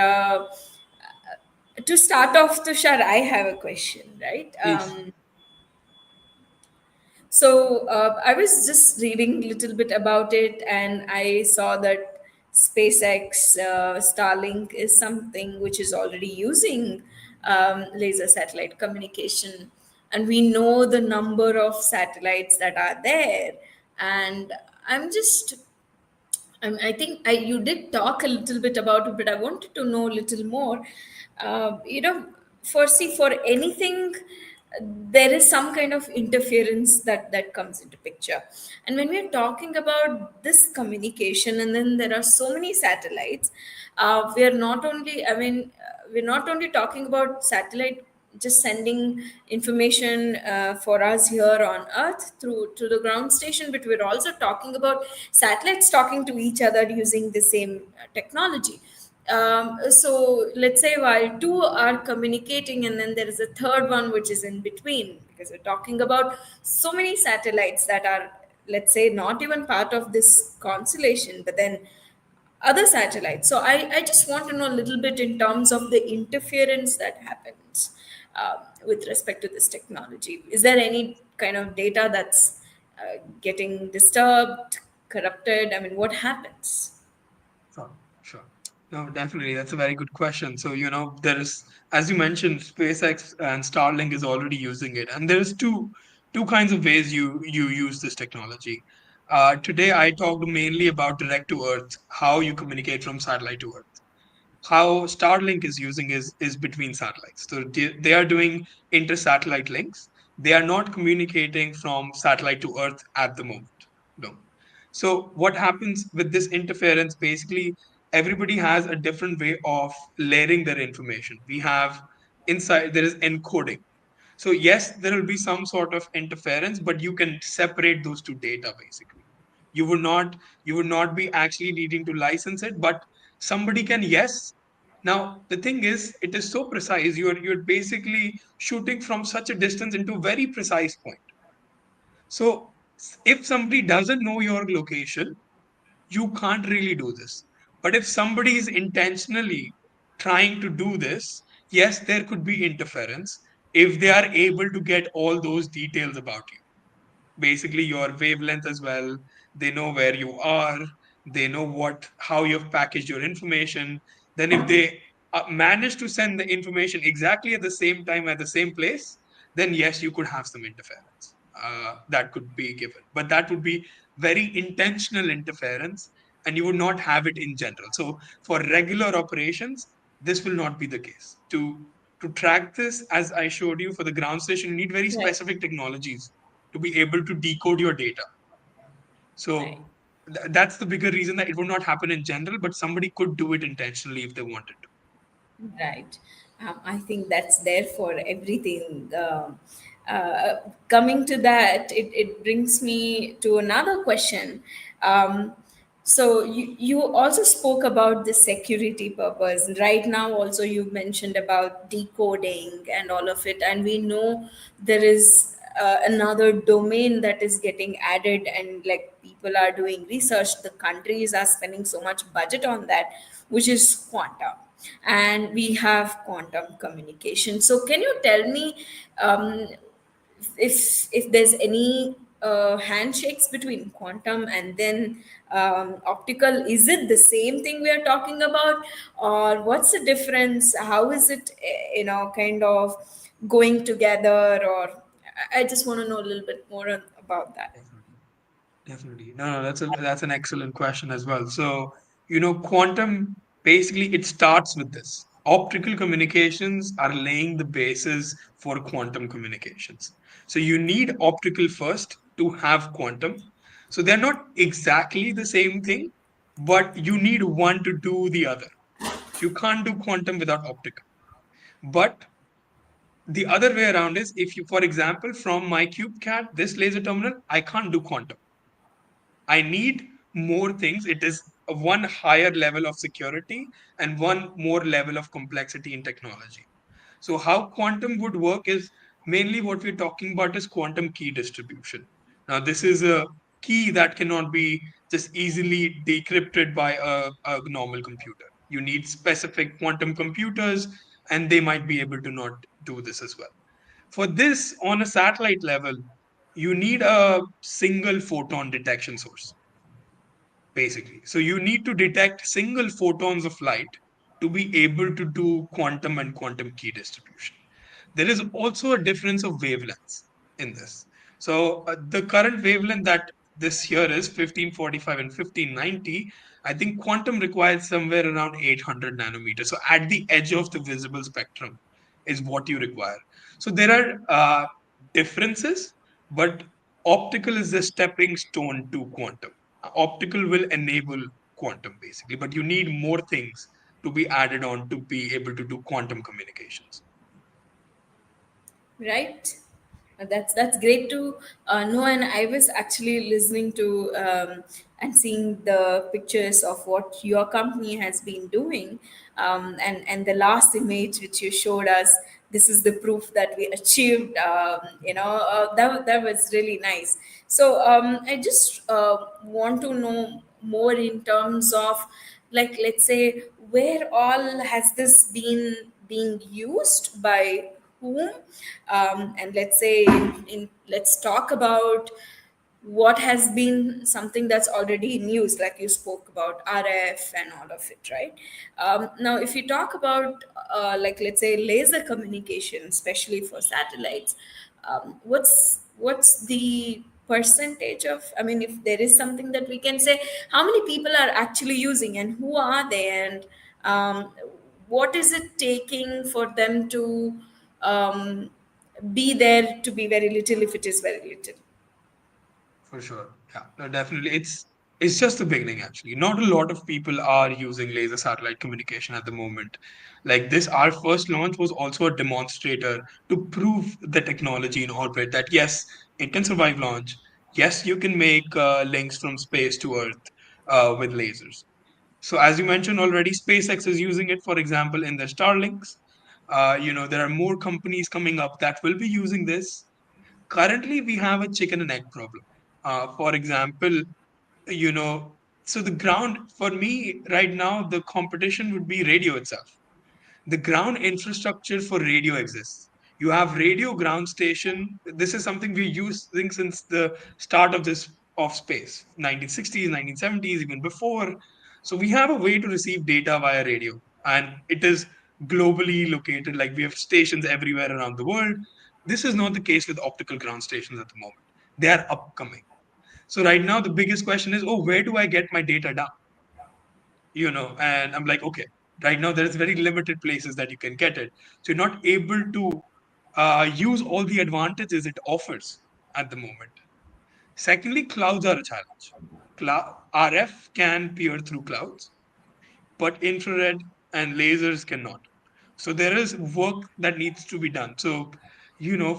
to start off, Tushar, I have a question, right? Please. So I was just reading a little bit about it, and I saw that SpaceX Starlink is something which is already using laser satellite communication, and we know the number of satellites that are there. And I'm just I think you did talk a little bit about it, but I wanted to know a little more. For anything, there is some kind of interference that comes into picture. And when we're talking about this communication, and then there are so many satellites, we're not only talking about satellite just sending information for us here on Earth through to the ground station, but we're also talking about satellites talking to each other using the same technology. So let's say while two are communicating, and then there is a third one which is in between, because we're talking about so many satellites that are, let's say, not even part of this constellation, but then other satellites. So I just want to know a little bit in terms of the interference that happens with respect to this technology. Is there any kind of data that's getting disturbed, corrupted? I mean, what happens? Sure, sure. No, definitely. That's a very good question. So, there is, as you mentioned, SpaceX and Starlink is already using it. And there's two kinds of ways you use this technology. Today, I talked mainly about direct to Earth, how you communicate from satellite to Earth. How Starlink is using is between satellites. So they are doing inter-satellite links. They are not communicating from satellite to Earth at the moment. No. So what happens with this interference? Basically, everybody has a different way of layering their information. We have inside there is encoding. So yes, there will be some sort of interference, but you can separate those two data basically. You would not you would not be actually needing to license it, but somebody can, yes. Now the thing is, it is so precise. You're basically shooting from such a distance into a very precise point. So if somebody doesn't know your location, you can't really do this. But if somebody is intentionally trying to do this, yes, there could be interference if they are able to get all those details about you, basically your wavelength as well. They know where you are. They know how you've packaged your information. Then if they manage to send the information exactly at the same time at the same place, then yes, you could have some interference that could be given, but that would be very intentional interference, and you would not have it in general. So for regular operations, this will not be the case. To track this, as I showed you for the ground station, you need very Right, specific technologies to be able to decode your data. right. So that's the bigger reason that it would not happen in general, but somebody could do it intentionally if they wanted to. Right. I think that's there for everything. Coming to that, it brings me to another question. So you also spoke about the security purpose. Right now, also you mentioned about decoding and all of it, and we know there is another domain that is getting added, and like people are doing research. The countries are spending so much budget on that, which is quantum, and we have quantum communication. So can you tell me, um, if there's any handshakes between quantum and then optical? Is it the same thing we are talking about, or what's the difference? How is it kind of going together? Or I just want to know a little bit more about that. Definitely. Definitely. No, no, that's an excellent question as well. So, quantum basically it starts with this. Optical communications are laying the basis for quantum communications. So you need optical first to have quantum. So they're not exactly the same thing, but you need one to do the other. You can't do quantum without optical. But the other way around is, if you, for example, from my CubeCAD, this laser terminal, I can't do quantum. I need more things. It is a one higher level of security and one more level of complexity in technology. So, how quantum would work is mainly what we're talking about is quantum key distribution. Now, this is a key that cannot be just easily decrypted by a normal computer. You need specific quantum computers, and they might be able to not do this as well. For this, on a satellite level, you need a single photon detection source basically. So you need to detect single photons of light to be able to do quantum and quantum key distribution. There is also a difference of wavelengths in this. So the current wavelength that this here is 1545 and 1590. I think quantum requires somewhere around 800 nanometers. So at the edge of the visible spectrum is what you require. So there are differences, but optical is the stepping stone to quantum. Optical will enable quantum basically, but you need more things to be added on to be able to do quantum communications. Right. That's great to know. And I was actually listening to and seeing the pictures of what your company has been doing, and the last image which you showed us. This is the proof that we achieved. That was really nice. So I just want to know more in terms of, like, let's say, where all has this been being used by whom, and let's say, let's talk about what has been something that's already in use, like you spoke about RF and all of it, right? Now if you talk about like, let's say, laser communication, especially for satellites, what's the percentage of, I mean, if there is something that we can say, how many people are actually using and who are they, and um, what is it taking for them to um, be there to be very little, if it is very little? For sure. Yeah, no, definitely. It's just the beginning actually. Not a lot of people are using laser satellite communication at the moment. Like this, our first launch was also a demonstrator to prove the technology in orbit that yes, it can survive launch. Yes, you can make links from space to Earth with lasers. So as you mentioned already, SpaceX is using it, for example, in their Starlinks. There are more companies coming up that will be using this. Currently we have a chicken and egg problem. For example, you know, so the ground for me right now, the competition would be radio itself. The ground infrastructure for radio exists. You have radio ground station. This is something we're using since the start of this of space, 1960s, 1970s, even before. So we have a way to receive data via radio, and it is globally located. Like we have stations everywhere around the world. This is not the case with optical ground stations at the moment. They are upcoming. So right now, the biggest question is, oh, where do I get my data down? And I'm like, okay, right now there's very limited places that you can get it, so you're not able to use all the advantages it offers at the moment. Secondly, clouds are a challenge. RF can peer through clouds, but infrared and lasers cannot. So there is work that needs to be done. So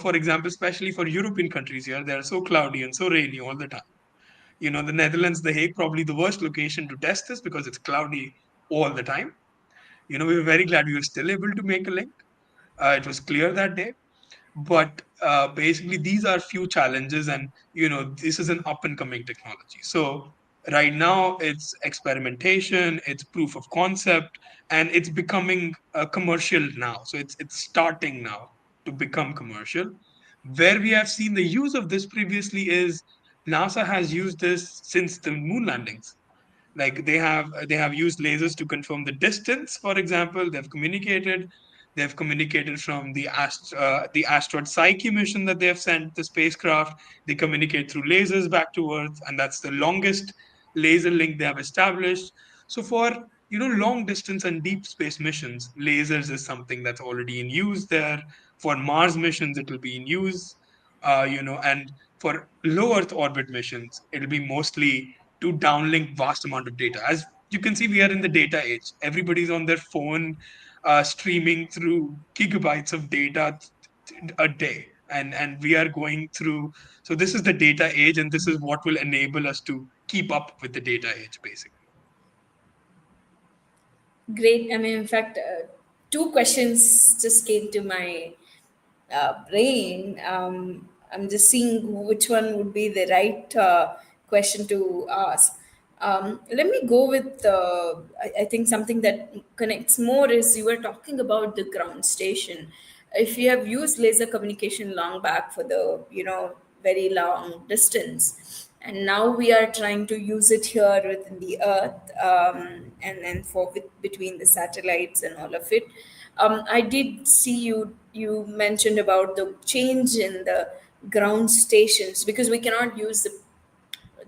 for example, especially for European countries here, they're so cloudy and so rainy all the time. The Netherlands, The Hague, probably the worst location to test this because it's cloudy all the time. We were very glad we were still able to make a link. It was clear that day. But basically, these are few challenges, and this is an up and coming technology. So right now, it's experimentation, it's proof of concept, and it's becoming commercial now. So it's starting now to become commercial. Where we have seen the use of this previously is NASA has used this since the moon landings. Like they have used lasers to confirm the distance. For example, they've communicated from the asteroid Psyche mission that they have sent the spacecraft. They communicate through lasers back to Earth, and that's the longest laser link they have established. So for long distance and deep space missions, lasers is something that's already in use there. For Mars missions, it will be in use. And for low Earth orbit missions, it'll be mostly to downlink vast amount of data. As you can see, we are in the data age. Everybody's on their phone, streaming through gigabytes of data a day, and we are going through. So this is the data age, and this is what will enable us to keep up with the data age, basically. Great. I mean, in fact, two questions just came to my brain. I'm just seeing which one would be the right question to ask. Let me go with, I think something that connects more is you were talking about the ground station. If you have used laser communication long back for the, very long distance, and now we are trying to use it here within the earth, and for between the satellites and all of it. I did see you mentioned about the change in the ground stations, because we cannot use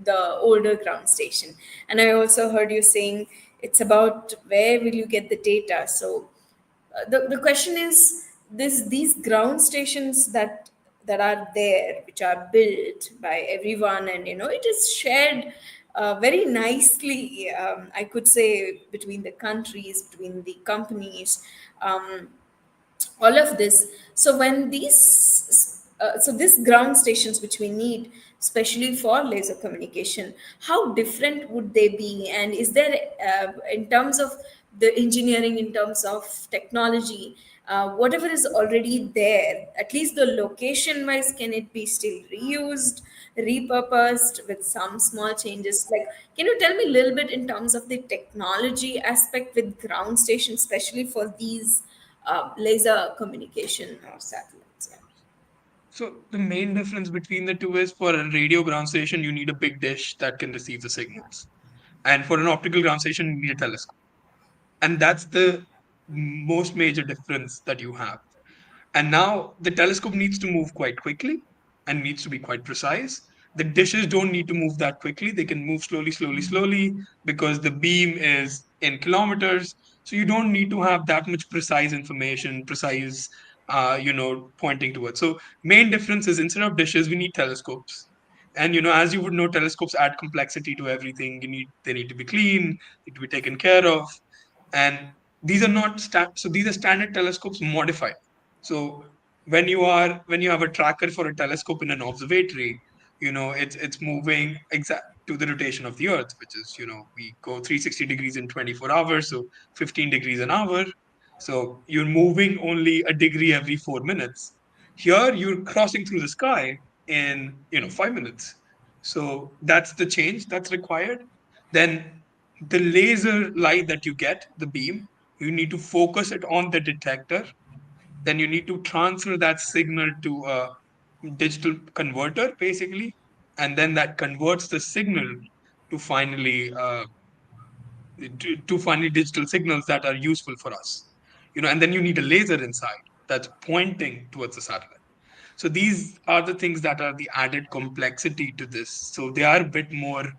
the older ground station. And I also heard you saying it's about where will you get the data. So the question is, these ground stations that are there, which are built by everyone, and it is shared very nicely, I could say, between the countries, between the companies. um, all of this. So when these so these ground stations which we need especially for laser communication, how different would they be, and is there in terms of the engineering, in terms of technology, whatever is already there, at least the location wise, can it be still reused, repurposed with some small changes? Like, can you tell me a little bit in terms of the technology aspect with ground stations, especially for these laser communication or satellites? Yeah. So the main difference between the two is for a radio ground station, you need a big dish that can receive the signals. And for an optical ground station, you need a telescope. And that's the most major difference that you have. And now the telescope needs to move quite quickly and needs to be quite precise. The dishes don't need to move that quickly. They can move slowly, slowly, slowly because the beam is in kilometers. So you don't need to have that much precise information, precise, pointing towards. So main difference is instead of dishes, we need telescopes. And as you would know, telescopes add complexity to everything. They need to be clean, need to be taken care of, and these are not so these are standard telescopes modified. So when you have a tracker for a telescope in an observatory, it's moving exact to the rotation of the earth, which is, we go 360 degrees in 24 hours, so 15 degrees an hour. So you're moving only a degree every 4 minutes. Here you're crossing through the sky in 5 minutes. So that's the change that's required. Then the laser light that you get, the beam, you need to focus it on the detector. Then you need to transfer that signal to a digital converter, basically. And then that converts the signal to finally digital signals that are useful for us. And then you need a laser inside that's pointing towards the satellite. So these are the things that are the added complexity to this. So they are a bit more,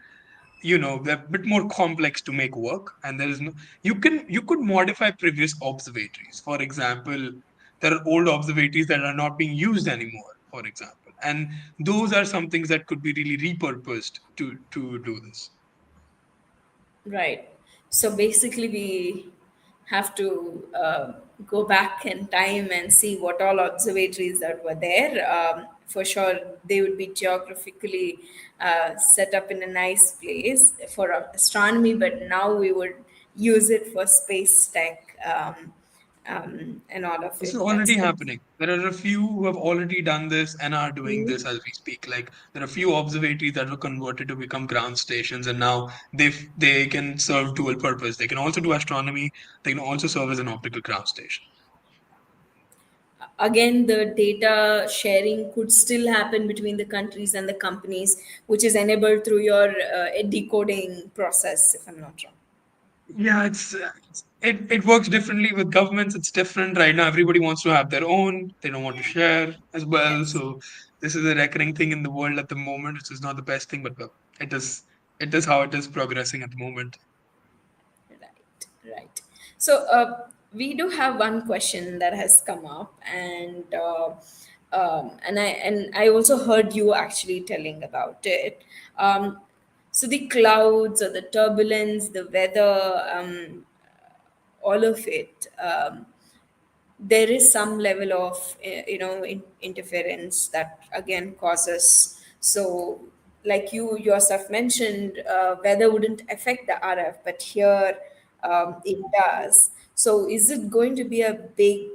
they're a bit more complex to make work. And there is no, you could modify previous observatories. For example, there are old observatories that are not being used anymore, for example. And those are some things that could be really repurposed to do this. Right. So basically, we have to go back in time and see what all observatories that were there. For sure, they would be geographically set up in a nice place for astronomy, but now we would use it for space tech, and all of This is it. That's already good. happening. There are a few who have already done this and are doing this as we speak. Like there are a few observatories that were converted to become ground stations, and now they can serve dual purpose. They can also do astronomy. They can also serve as an optical ground station. Again, the data sharing could still happen between the countries and the companies, which is enabled through your decoding process, if I'm not wrong. Yeah, it works differently with governments. It's different right now. Everybody wants to have their own. They don't want to share as well. Yes. So this is a recurring thing in the world at the moment, which is not the best thing, but well, it is how it is progressing at the moment. Right, right. So we do have one question that has come up, and I also heard you actually telling about it. Um, so the clouds or the turbulence, the weather, all of it. There is some level of interference that again causes. So like you yourself mentioned, weather wouldn't affect the RF, but here it does. So is it going to be a big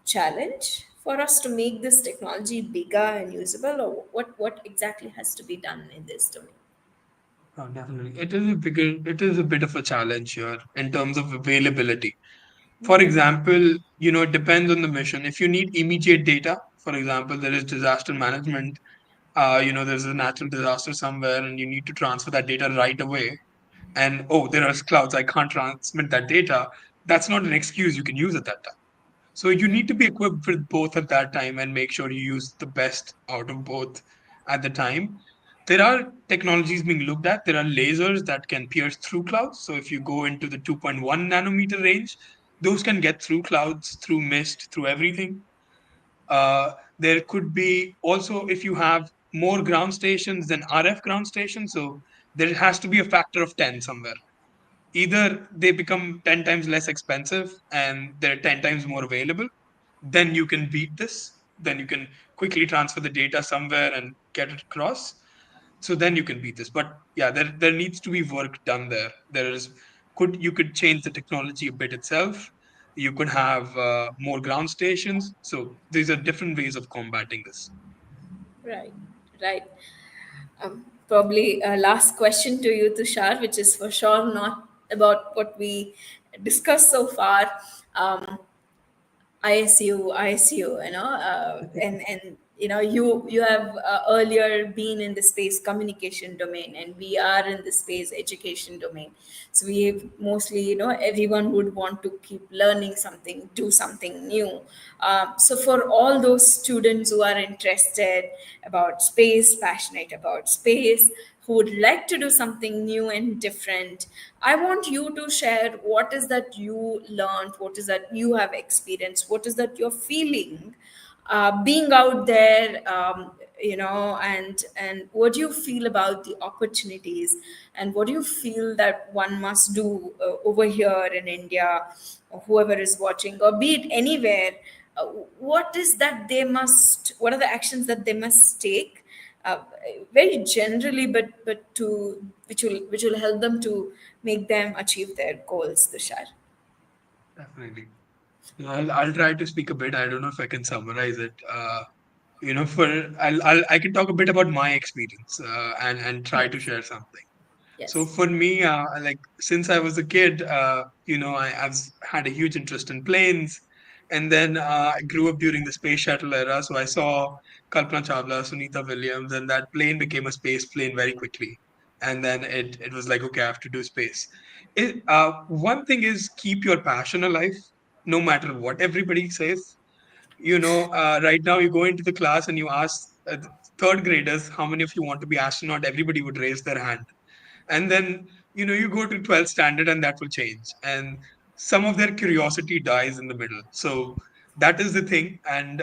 challenge for us to make this technology bigger and usable, or what exactly has to be done in this domain? Oh, definitely. It is a bit of a challenge here in terms of availability. For example, it depends on the mission. If you need immediate data, for example, there is disaster management. There's a natural disaster somewhere, and you need to transfer that data right away. And oh, there are clouds, I can't transmit that data. That's not an excuse you can use at that time. So you need to be equipped with both at that time and make sure you use the best out of both at the time. There are technologies being looked at. There are lasers that can pierce through clouds. So if you go into the 2.1 nanometer range, those can get through clouds, through mist, through everything. There could be also, if you have more ground stations than RF ground stations, so there has to be a factor of 10 somewhere. Either they become 10 times less expensive and they're 10 times more available, then you can beat this. Then you can quickly transfer the data somewhere and get it across. So then you can beat this. But yeah, there needs to be work done there. There is could you could change the technology a bit itself. You could have more ground stations. So these are different ways of combating this. Right, right. Probably a last question to you, Tushar, which is for sure not about what we discussed so far. Um, ISU, and you have earlier been in the space communication domain, and we are in the space education domain. So we mostly, everyone would want to keep learning something, do something new. So for all those students who are interested about space, passionate about space, who would like to do something new and different, I want you to share what is that you learned, what is that you have experienced, what is that you're feeling being out there, and what do you feel about the opportunities, and what do you feel that one must do over here in India, or whoever is watching, or be it anywhere. uh, what is that they must, what are the actions that they must take, uh, very generally, but to which will help them to make them achieve their goals, Tushar. Definitely. I'll try to speak a bit. I don't know if I can summarize it. For I can talk a bit about my experience and try to Yes. share something. So Yes. for me, like since I was a kid, I've had a huge interest in planes, and then I grew up during the space shuttle era. So I saw Kalpana Chawla, Sunita Williams, and that plane became a space plane very quickly. And then it was like, okay, I have to do space. One thing is keep your passion alive, no matter what everybody says. Right now you go into the class and you ask third graders how many of you want to be astronaut. Everybody would raise their hand, and then you go to 12th standard and that will change, and some of their curiosity dies in the middle. So that is the thing. And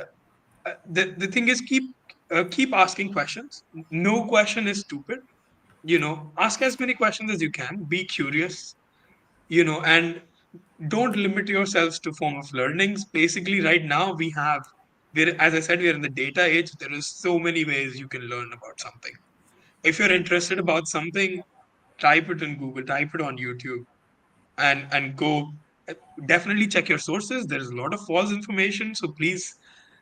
the thing is keep asking questions. No question is stupid. Ask as many questions as you can. Be curious. And don't limit yourselves to form of learnings. Basically right now we're, as I said, we're in the data age. There is so many ways you can learn about something. If you're interested about something, type it in Google, type it on YouTube, and go. Definitely check your sources. There is a lot of false information, so please,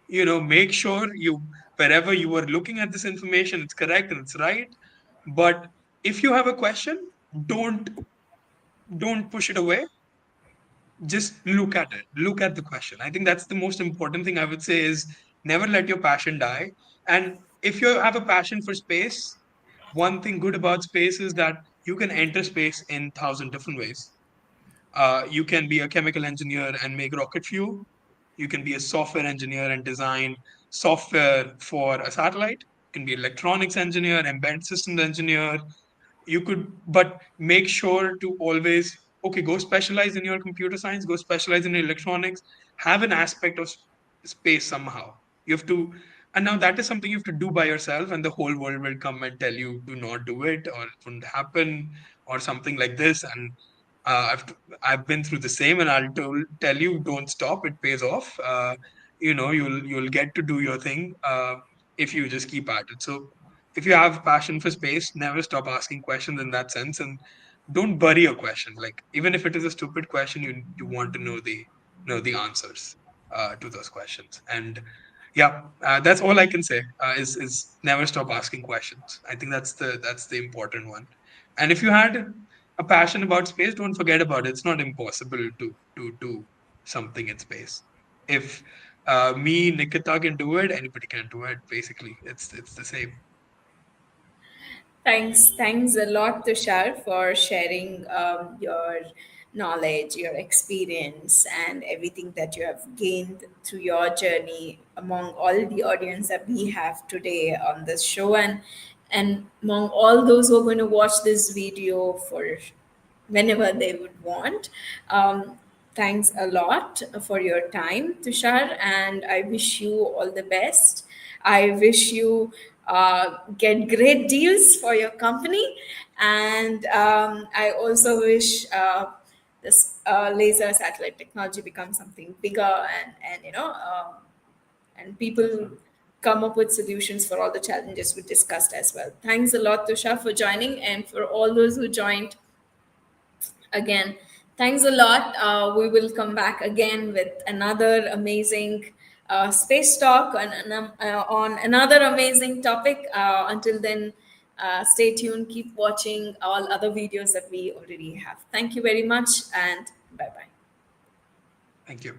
make sure you wherever you are looking at this information, it's correct and it's right. But if you have a question, don't don't push it away. Just look at it. Look at the question. I think that's the most important thing I would say is never let your passion die. And if you have a passion for space, one thing good about space is that you can enter space in 1,000 different ways. You can be a chemical engineer and make rocket fuel. You can be a software engineer and design software for a satellite. You can be an electronics engineer, embedded systems engineer. You could, but make sure to always, okay, go specialize in your computer science, go specialize in electronics, have an aspect of space somehow. You have to, and now that is something you have to do by yourself, and the whole world will come and tell you do not do it, or it wouldn't happen, or something like this. And I've been through the same, and tell you, don't stop. It pays off. You'll get to do your thing if you just keep at it. So if you have passion for space, never stop asking questions in that sense, and don't bury your question. Like even if it is a stupid question, you want to know the answers to those questions. And yeah, that's all I can say. Is never stop asking questions. I think that's the important one. And if you had a passion about space, don't forget about it. It's not impossible to do something in space. If me, Nikita can do it, anybody can do it. Basically, it's the same. Thanks a lot, Tushar, for sharing your knowledge, your experience, and everything that you have gained through your journey among all the audience that we have today on this show, and among all those who are going to watch this video for whenever they would want. Thanks a lot for your time, Tushar, and I wish you all the best. I wish you get great deals for your company, and I also wish this laser satellite technology becomes something bigger, and and people Definitely. come up with solutions for all the challenges we discussed as well. Thanks a lot, Tushar, for joining, and for all those who joined again. Thanks a lot. We will come back again with another amazing space talk on another amazing topic. Until then, stay tuned. Keep watching all other videos that we already have. Thank you very much, and bye bye. Thank you.